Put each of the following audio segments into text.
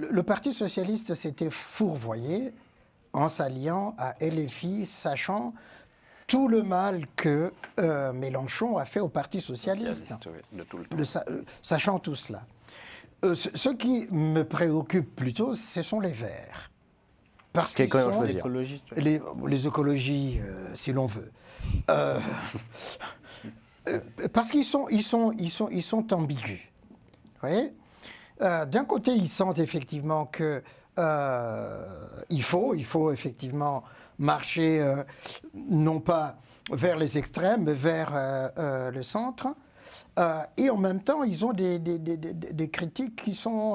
Le Parti socialiste s'était fourvoyé en s'alliant à LFI, sachant tout le mal que Mélenchon a fait au Parti socialiste. Oui, de tout le temps. Sachant tout cela. Ce qui me préoccupe plutôt, ce sont les Verts. Parce qu'ils sont les écologies, si l'on veut. Parce qu'ils sont ambigus. Vous voyez, d'un côté, ils sentent effectivement que il faut effectivement marcher non pas vers les extrêmes, mais vers le centre. Et en même temps, ils ont des critiques qui sont...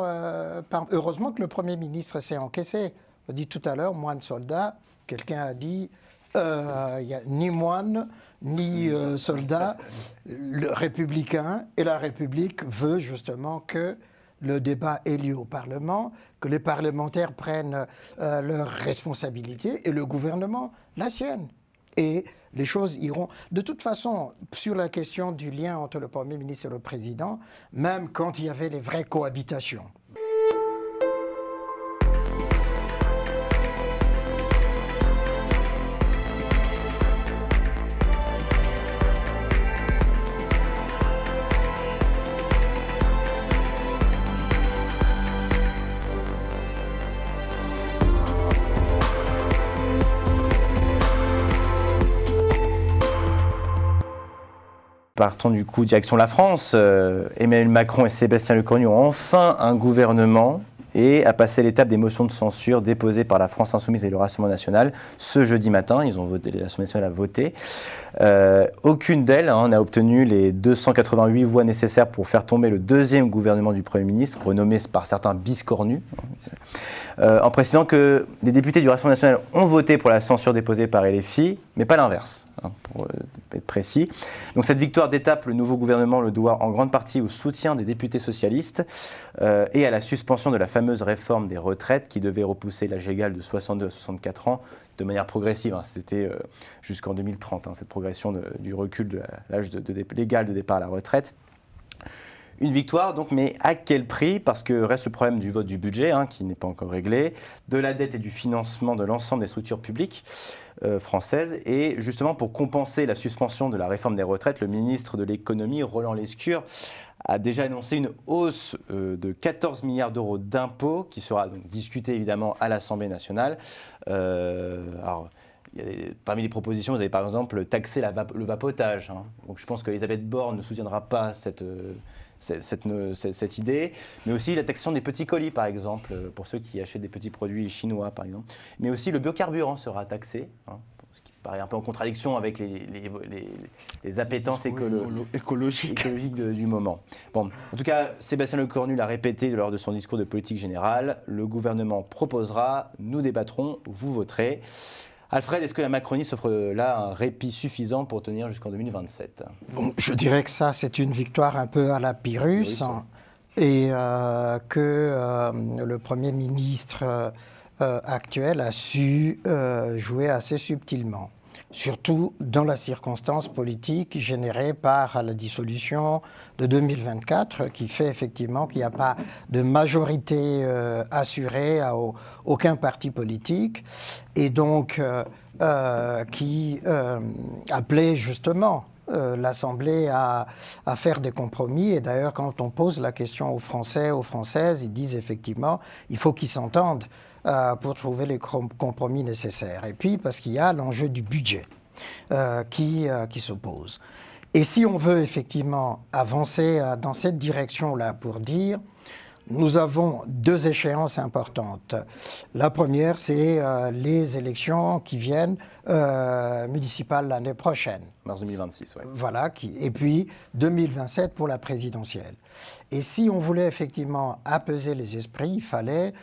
heureusement que le Premier ministre s'est encaissé. On a dit tout à l'heure, moine soldat. Quelqu'un a dit, il n'y a ni moine, ni soldat. Le républicain et la République veut justement que le débat ait lieu au Parlement, que les parlementaires prennent leurs responsabilités et le gouvernement la sienne. Et les choses iront... De toute façon, sur la question du lien entre le Premier ministre et le Président, même quand il y avait les vraies cohabitations, Partons du coup direction la France. Emmanuel Macron et Sébastien Lecornu ont enfin un gouvernement et a passé l'étape des motions de censure déposées par la France Insoumise et le Rassemblement National ce jeudi matin. L'Assemblée nationale a voté. Aucune d'elles n'a obtenu les 288 voix nécessaires pour faire tomber le deuxième gouvernement du Premier ministre, renommé par certains biscornu. En précisant que les députés du Rassemblement national ont voté pour la censure déposée par LFI, mais pas l'inverse, pour être précis. Donc cette victoire d'étape, le nouveau gouvernement le doit en grande partie au soutien des députés socialistes et à la suspension de la fameuse réforme des retraites qui devait repousser l'âge légal de 62 à 64 ans de manière progressive. C'était jusqu'en 2030, cette progression du recul de l'âge légal de départ à la retraite. Une victoire, donc, mais à quel prix? Parce que reste le problème du vote du budget, qui n'est pas encore réglé, de la dette et du financement de l'ensemble des structures publiques françaises. Et justement, pour compenser la suspension de la réforme des retraites, le ministre de l'économie, Roland Lescure, a déjà annoncé une hausse de 14 milliards d'euros d'impôts, qui sera donc discutée évidemment à l'Assemblée nationale. Parmi les propositions, vous avez par exemple taxer le vapotage. Donc je pense qu'Elisabeth Borne ne soutiendra pas cette idée, mais aussi la taxation des petits colis, par exemple, pour ceux qui achètent des petits produits chinois, par exemple. Mais aussi le biocarburant sera taxé, ce qui paraît un peu en contradiction avec les appétences écologiques du moment. Bon, en tout cas, Sébastien Lecornu l'a répété lors de son discours de politique générale, le gouvernement proposera, nous débattrons, vous voterez. Alfred, est-ce que la Macronie s'offre là un répit suffisant pour tenir jusqu'en 2027 ? Bon, je dirais que ça, c'est une victoire un peu à la Pyrrhus, et que le Premier ministre actuel a su jouer assez subtilement, surtout dans la circonstance politique générée par la dissolution de 2024, qui fait effectivement qu'il n'y a pas de majorité assurée à aucun parti politique, et donc qui appelait justement l'Assemblée à faire des compromis. Et d'ailleurs, quand on pose la question aux Français, aux Françaises, ils disent effectivement il faut qu'ils s'entendent pour trouver les compromis nécessaires. Et puis, parce qu'il y a l'enjeu du budget qui s'oppose. Et si on veut effectivement avancer dans cette direction-là pour dire, nous avons deux échéances importantes. La première, c'est les élections qui viennent municipales l'année prochaine. Mars 2026, oui. Voilà, et puis 2027 pour la présidentielle. Et si on voulait effectivement apaiser les esprits, il fallait,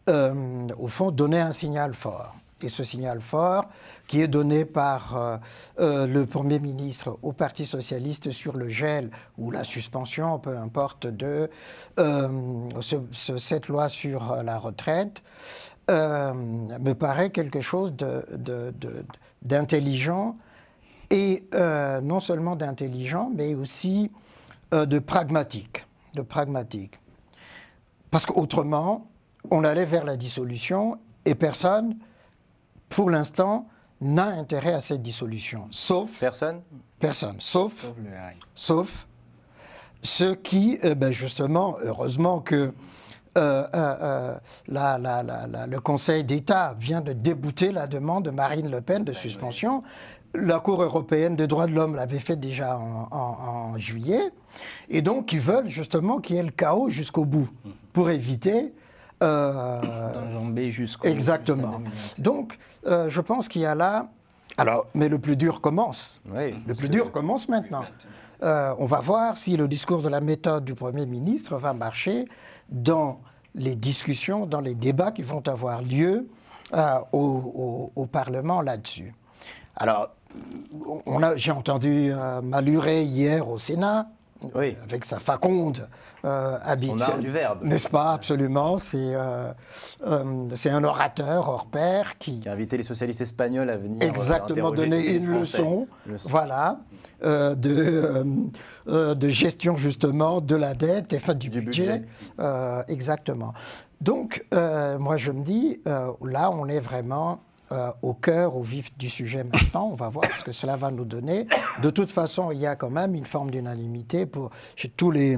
au fond, donner un signal fort. Et ce signal fort, qui est donné par le Premier ministre au Parti socialiste sur le gel ou la suspension, peu importe, de cette loi sur la retraite, me paraît quelque chose d'intelligent, et non seulement d'intelligent, mais aussi de pragmatique. Parce qu'autrement, on allait vers la dissolution et personne, pour l'instant, n'a intérêt à cette dissolution. Sauf... Personne ? Personne. Sauf ceux qui, justement, heureusement que le Conseil d'État vient de débouter la demande de Marine Le Pen de suspension. La Cour européenne des droits de l'homme l'avait fait déjà en juillet. Et donc, ils veulent justement qu'il y ait le chaos jusqu'au bout pour éviter... d'enjamber jusqu'au... Exactement. Donc, je pense qu'il y a là... Alors, mais le plus dur commence. Oui, le plus dur commence maintenant. On va voir si le discours de la méthode du Premier ministre va marcher dans les discussions, dans les débats qui vont avoir lieu au Parlement là-dessus. Alors, j'ai entendu Malhuret hier au Sénat, avec sa faconde habituelle. Son art du verbe. N'est-ce pas? Absolument. C'est un orateur hors pair qui a invité les socialistes espagnols à venir exactement donner une leçon. Voilà. De gestion justement de la dette et du budget. Exactement. Donc, moi je me dis, là on est vraiment au cœur, au vif du sujet maintenant. On va voir ce que cela va nous donner. De toute façon, il y a quand même une forme d'unanimité chez tous les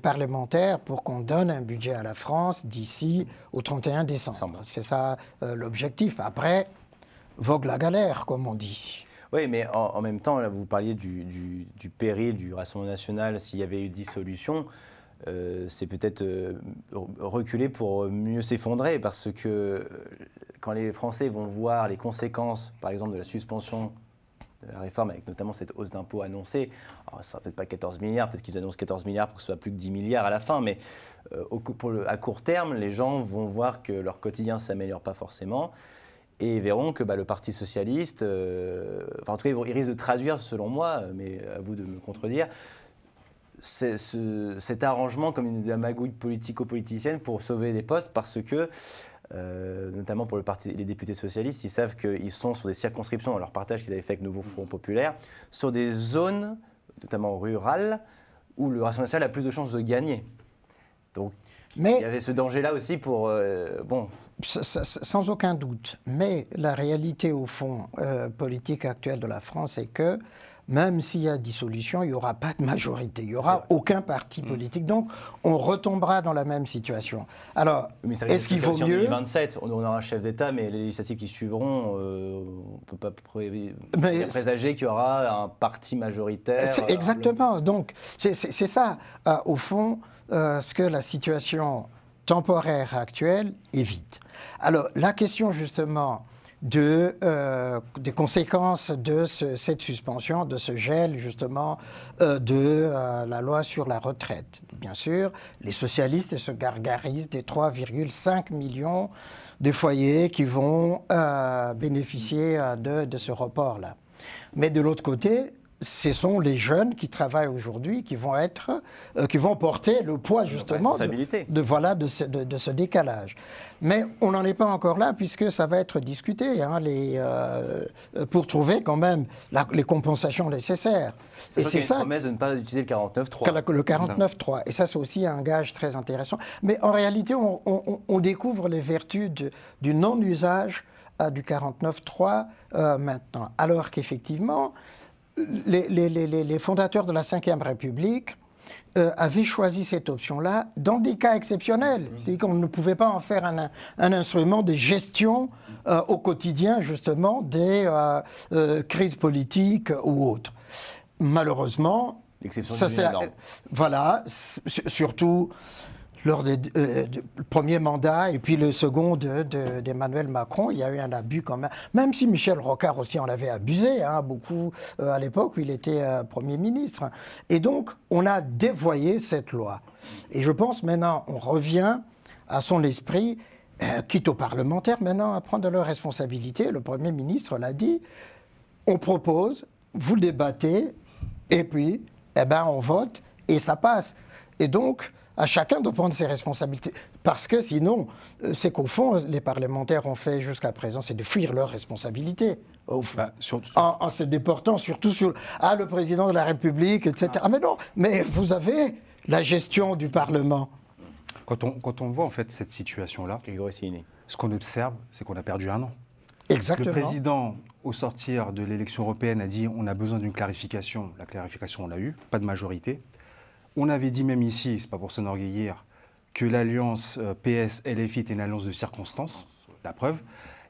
parlementaires pour qu'on donne un budget à la France d'ici au 31 décembre. C'est ça l'objectif. Après, vogue la galère, comme on dit. Oui, mais en même temps, là, vous parliez du péril du Rassemblement national s'il y avait eu dissolution. C'est peut-être reculer pour mieux s'effondrer, parce que quand les Français vont voir les conséquences, par exemple, de la suspension de la réforme, avec notamment cette hausse d'impôts annoncée, alors, ça ne sera peut-être pas 14 milliards, peut-être qu'ils annoncent 14 milliards pour que ce soit plus que 10 milliards à la fin, mais à court terme, les gens vont voir que leur quotidien ne s'améliore pas forcément, et verront que le Parti socialiste, en tout cas, il risque de traduire, selon moi, mais à vous de me contredire, cet arrangement comme une magouille politico-politicienne pour sauver des postes, parce que, notamment pour les députés socialistes, ils savent qu'ils sont sur des circonscriptions, dans leur partage qu'ils avaient fait avec Nouveau Front Populaire, sur des zones, notamment rurales, où le Rassemblement national a plus de chances de gagner. Donc, il y avait ce danger-là aussi pour... Sans aucun doute. Mais la réalité, au fond, politique actuelle de la France, c'est que même s'il y a dissolution, il n'y aura pas de majorité. Il n'y aura aucun parti politique. Donc, on retombera dans la même situation. Alors, est-ce qu'il vaut mieux... En 2027, on aura un chef d'État, mais les législatives qui suivront, on ne peut pas présager qu'il y aura un parti majoritaire. Exactement. Donc, c'est ça, au fond, ce que la situation temporaire actuelle évite. Alors, la question, justement, des conséquences de cette suspension, de ce gel, justement, de la loi sur la retraite. Bien sûr, les socialistes se gargarisent des 3,5 millions de foyers qui vont bénéficier de ce report-là. Mais de l'autre côté, ce sont les jeunes qui travaillent aujourd'hui qui vont porter le poids justement de ce décalage. Mais on n'en est pas encore là, puisque ça va être discuté pour trouver quand même les compensations nécessaires. Et c'est ça. Une promesse de ne pas utiliser le 49.3. Le 49.3. Et ça, c'est aussi un gage très intéressant. Mais en réalité, on découvre les vertus du non-usage du 49.3 maintenant. Alors qu'effectivement, les fondateurs de la Ve République avaient choisi cette option-là dans des cas exceptionnels. C'est-à-dire qu'on ne pouvait pas en faire un instrument de gestion au quotidien, justement, des crises politiques ou autres. Malheureusement, surtout lors du premier mandat et puis le second d'Emmanuel Macron, il y a eu un abus quand même. Même si Michel Rocard aussi en avait abusé, beaucoup à l'époque où il était Premier ministre. Et donc, on a dévoyé cette loi. Et je pense maintenant, on revient à son esprit, quitte aux parlementaires maintenant à prendre leurs responsabilités. Le Premier ministre l'a dit, on propose, vous le débattez, et puis, on vote, et ça passe. Et donc, à chacun de prendre ses responsabilités. Parce que sinon, c'est qu'au fond, les parlementaires ont fait jusqu'à présent, c'est de fuir leurs responsabilités. En se déportant surtout sur le président de la République, etc. Ah mais non, mais vous avez la gestion du Parlement. Quand on voit en fait cette situation-là, ce qu'on observe, c'est qu'on a perdu un an. Exactement. Le président, au sortir de l'élection européenne, a dit on a besoin d'une clarification. La clarification, on l'a eue, pas de majorité. On avait dit même ici, c'est pas pour s'enorgueillir, que l'alliance PS-LFI était une alliance de circonstances, la preuve.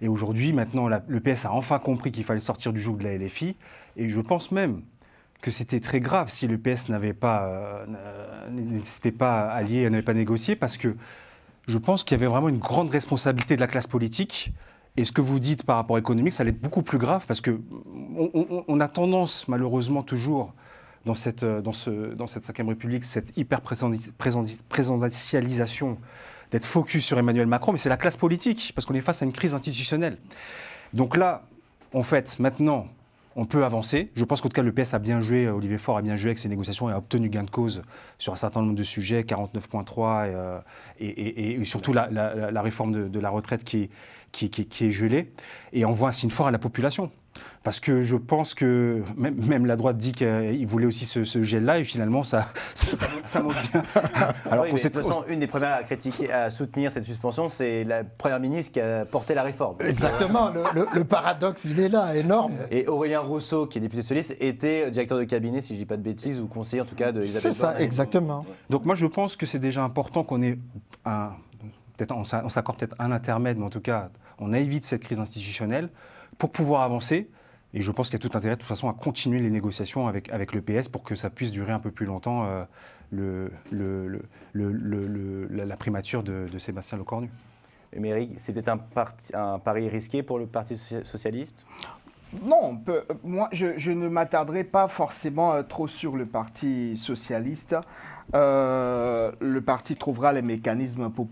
Et aujourd'hui, maintenant, le PS a enfin compris qu'il fallait sortir du joug de la LFI. Et je pense même que c'était très grave si le PS n'était pas allié, n'avait pas négocié, parce que je pense qu'il y avait vraiment une grande responsabilité de la classe politique. Et ce que vous dites par rapport économique, ça allait être beaucoup plus grave, parce qu'on a tendance, malheureusement, toujours, dans cette Ve République, cette hyper-présidentialisation, d'être focus sur Emmanuel Macron, mais c'est la classe politique, parce qu'on est face à une crise institutionnelle. Donc là, en fait, maintenant, on peut avancer. Je pense qu'en tout cas, le PS a bien joué, Olivier Faure a bien joué avec ses négociations et a obtenu gain de cause sur un certain nombre de sujets, 49.3 et surtout la réforme de la retraite qui est gelée. Et on voit un signe fort à la population. Parce que je pense que même la droite dit qu'il voulait aussi ce gel-là et finalement ça monte bien. Alors oui, de toute façon, une des premières à critiquer, à soutenir cette suspension, c'est la première ministre qui a porté la réforme. Exactement, le paradoxe il est là, énorme. Et Aurélien Rousseau, qui est député socialiste, était directeur de cabinet, si je ne dis pas de bêtises, ou conseiller en tout cas de Elisabeth C'est ça, Borne. exactement. Donc moi je pense que c'est déjà important qu'on ait on s'accorde peut-être un intermède, mais en tout cas on évite cette crise institutionnelle pour pouvoir avancer. Et je pense qu'il y a tout intérêt de toute façon à continuer les négociations avec le PS pour que ça puisse durer un peu plus longtemps la primature de Sébastien Lecornu. Émeric, c'était un pari risqué pour le Parti socialiste ? Non, moi je ne m'attarderai pas forcément trop sur le Parti socialiste. Le parti trouvera les mécanismes pour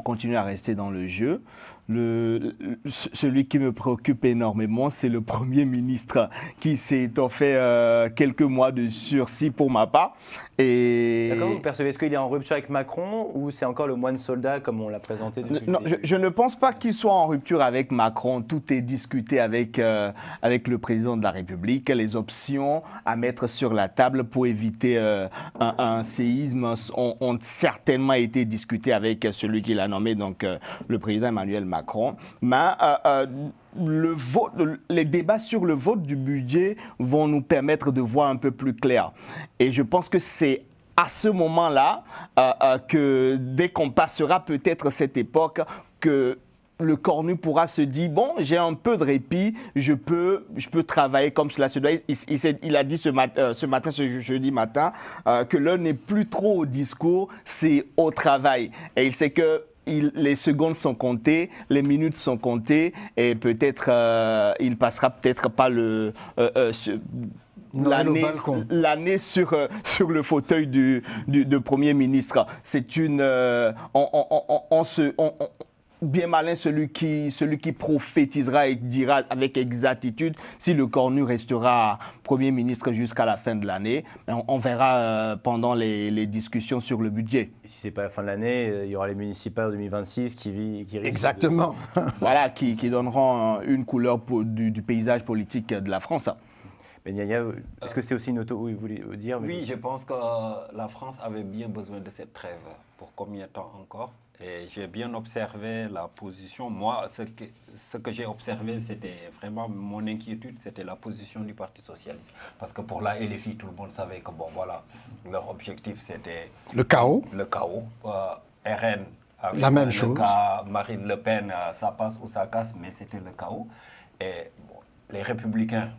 continuer à rester dans le jeu. Celui qui me préoccupe énormément, c'est le Premier ministre qui s'est fait quelques mois de sursis pour ma part. D'accord, vous percevez, est-ce qu'il est en rupture avec Macron ou c'est encore le moine soldat comme on l'a présenté depuis Non, je ne pense pas qu'il soit en rupture avec Macron. Tout est discuté avec le président de la République. Les options à mettre sur la table pour éviter un séisme ont certainement été discutées avec celui qui l'a nommé, donc le président Emmanuel Macron. Mais les débats sur le vote du budget vont nous permettre de voir un peu plus clair. Et je pense que c'est à ce moment-là que dès qu'on passera peut-être cette époque, que le Cornu pourra se dire, bon, j'ai un peu de répit, je peux travailler comme cela se doit. Il a dit ce jeudi matin, que l'heure n'est plus trop au discours, c'est au travail. Et il sait que les secondes sont comptées, les minutes sont comptées, et peut-être il passera peut-être pas l'année sur le fauteuil du Premier ministre. C'est une bien malin celui qui prophétisera et dira avec exactitude si le Cornu restera Premier ministre jusqu'à la fin de l'année. On verra pendant les discussions sur le budget. Et si ce n'est pas la fin de l'année, il y aura les municipales en 2026 qui risquent Exactement. Voilà, qui donneront une couleur du paysage politique de la France. Ben Yaya, est-ce que c'est aussi une auto... Oui, vous voulez dire Oui, je pense que la France avait bien besoin de cette trêve. Pour combien de temps encore? Et j'ai bien observé la position. Moi, ce que j'ai observé, c'était vraiment mon inquiétude, c'était la position du Parti socialiste. Parce que pour la LFI, tout le monde savait que, bon, voilà, leur objectif, c'était... Le chaos. Le chaos. RN, avec la même chose. Marine Le Pen, ça passe ou ça casse, mais c'était le chaos. Et bon, les Républicains,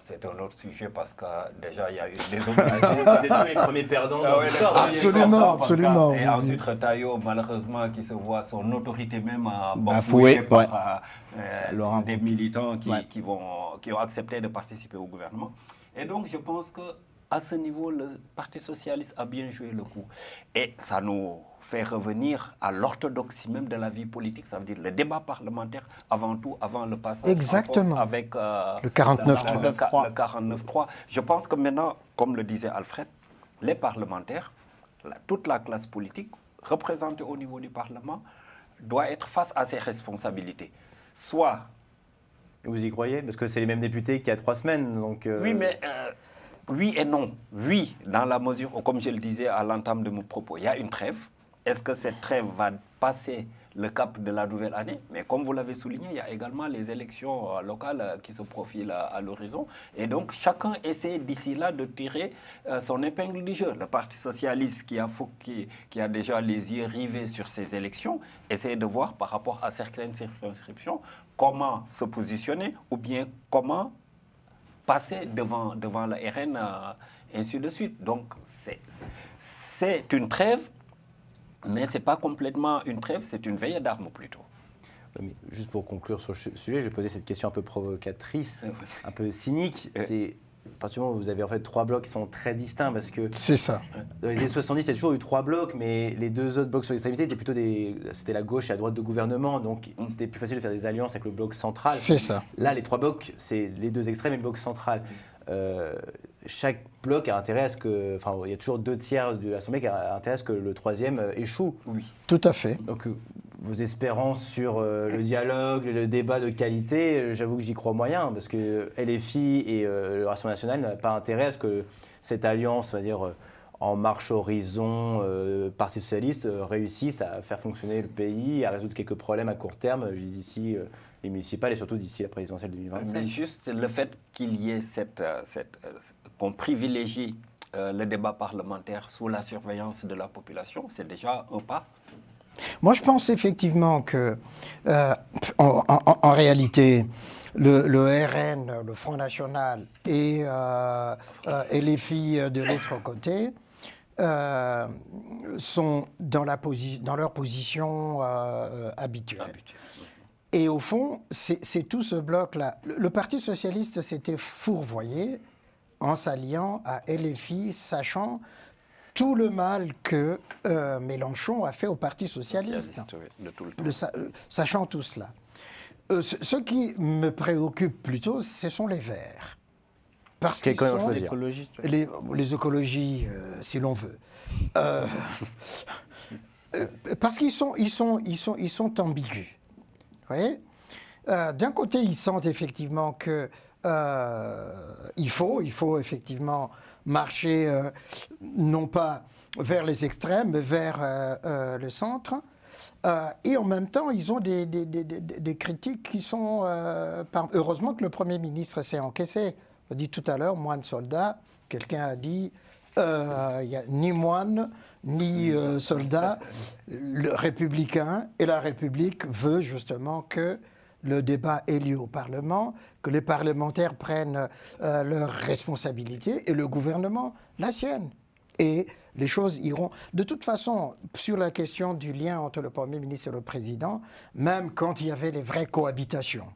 c'est un autre sujet parce que déjà il y a eu des oppositions. C'était tous les premiers perdants dans l'histoire. Absolument. Et ensuite Retailleau, malheureusement, qui se voit son autorité même bafouée par des militants qui ont accepté de participer au gouvernement. Et donc je pense qu'à ce niveau, le Parti socialiste a bien joué le coup. Et ça nous fait revenir à l'orthodoxie même de la vie politique, ça veut dire le débat parlementaire avant tout, avant le passage exactement. En force avec le 49.3. Je pense que maintenant, comme le disait Alfred, les parlementaires, toute la classe politique représentée au niveau du Parlement doit être face à ses responsabilités. Soit... Vous y croyez? Parce que c'est les mêmes députés qu'il y a 3 semaines. Donc Oui, mais... oui et non. Oui, dans la mesure où, comme je le disais à l'entame de mon propos, il y a une trêve. est-ce que cette trêve va passer le cap de la nouvelle année? Mais comme vous l'avez souligné, il y a également les élections locales qui se profilent à l'horizon. Et donc, chacun essaie d'ici là de tirer son épingle du jeu. Le Parti socialiste qui a déjà les yeux rivés sur ces élections, essaie de voir par rapport à certaines circonscriptions comment se positionner ou bien comment passer devant la RN, ainsi de suite. Donc, c'est une trêve, mais ce n'est pas complètement une trêve, c'est une veille d'armes plutôt. Mais juste pour conclure sur ce sujet, je vais poser cette question un peu provocatrice, un peu cynique. C'est à partir du moment où vous avez en fait 3 blocs qui sont très distincts, parce que C'est ça. dans les années 70, il y a toujours eu 3 blocs, mais les 2 autres blocs sur l'extrémité étaient plutôt c'était la gauche et la droite de gouvernement, donc c'était plus facile de faire des alliances avec le bloc central. C'est ça. Là, les 3 blocs, c'est les 2 extrêmes et le bloc central. Chaque bloc a intérêt à ce que, enfin, il y a toujours 2 tiers de l'Assemblée qui a intérêt à ce que le 3e échoue. Oui. Tout à fait. Donc, vos espérances sur le dialogue, le débat de qualité, j'avoue que j'y crois moyen, parce que LFI et le Rassemblement national n'ont pas intérêt à ce que cette alliance, on va dire, En Marche Horizon, Parti socialiste, réussisse à faire fonctionner le pays, à résoudre quelques problèmes à court terme, d'ici les municipales et surtout d'ici la présidentielle 2027. Mais juste le fait qu'il y ait qu'on privilégie le débat parlementaire sous la surveillance de la population, c'est déjà un pas. Moi, je pense effectivement que, en réalité, le RN, le Front National et les filles de l'autre côté sont dans leur position habituelle. Et au fond, c'est tout ce bloc-là. Le Parti socialiste s'était fourvoyé en s'alliant à LFI, sachant tout le mal que Mélenchon a fait au Parti socialiste, de tout le temps. Sachant tout cela. Ce qui me préoccupe plutôt, ce sont les Verts. Parce qu'ils sont les écologies, si l'on veut. Parce qu'ils sont ambigus. Vous voyez, d'un côté, ils sentent effectivement que il faut effectivement marcher non pas vers les extrêmes, mais vers le centre. Et en même temps, ils ont des critiques qui sont... Heureusement que le Premier ministre s'est encaissé. On a dit tout à l'heure, moins de soldats. Quelqu'un a dit, il n'y a ni moines, ni soldats. Le républicain et la République veut justement que le débat ait lieu au Parlement, que les parlementaires prennent leurs responsabilités et le gouvernement la sienne. Et les choses iront. De toute façon, sur la question du lien entre le Premier ministre et le Président, même quand il y avait les vraies cohabitations,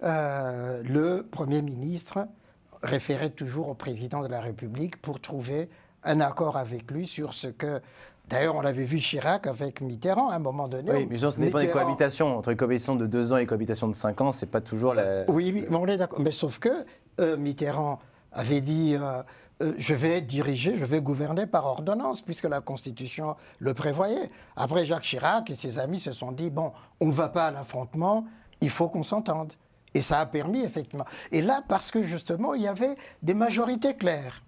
le Premier ministre référait toujours au Président de la République pour trouver un accord avec lui sur ce que... D'ailleurs, on l'avait vu Chirac avec Mitterrand à un moment donné. Oui, mais ce n'est pas des cohabitations. Entre les cohabitations de 2 ans et les cohabitations de 5 ans, c'est pas toujours la... Oui, mais on est d'accord. Mais sauf que Mitterrand avait dit je vais diriger, je vais gouverner par ordonnance, puisque la Constitution le prévoyait. Après, Jacques Chirac et ses amis se sont dit bon, on ne va pas à l'affrontement, il faut qu'on s'entende. Et ça a permis, effectivement. Et là, parce que justement, il y avait des majorités claires.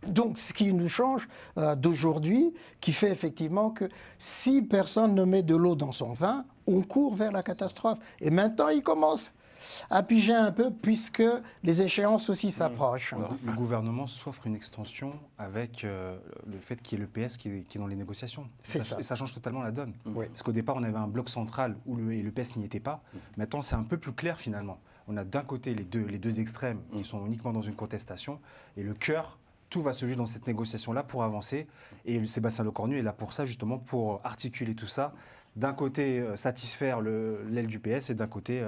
Donc, ce qui nous change d'aujourd'hui, qui fait effectivement que si personne ne met de l'eau dans son vin, on court vers la catastrophe. Et maintenant, il commence à piger un peu, puisque les échéances aussi s'approchent. Le gouvernement s'offre une extension avec le fait qu'il y ait le PS qui est dans les négociations. Et ça change totalement la donne. Oui. Parce qu'au départ, on avait un bloc central où le PS n'y était pas. Maintenant, c'est un peu plus clair finalement. On a d'un côté les deux extrêmes qui sont uniquement dans une contestation, et le cœur, tout va se jouer dans cette négociation-là pour avancer. Et Sébastien Lecornu est là pour ça, justement, pour articuler tout ça. D'un côté, satisfaire l'aile du PS, et d'un côté,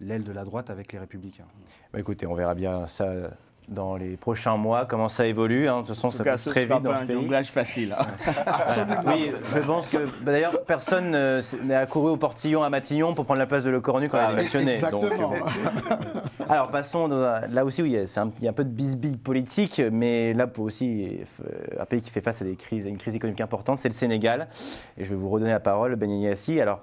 l'aile de la droite avec les Républicains. Bah écoutez, on verra bien ça dans les prochains mois, comment ça évolue. De toute façon, ça passe très vite dans ce pays. C'est un jonglage facile. Oui, je pense que d'ailleurs, personne n'est accouru au portillon à Matignon pour prendre la place de Lecornu quand il est électionné. Exactement. Alors, passons là aussi, oui, il y a un peu de bisbille politique, mais là, pour aussi un pays qui fait face à une crise économique importante, c'est le Sénégal. Et je vais vous redonner la parole, Ben Yassi. Alors,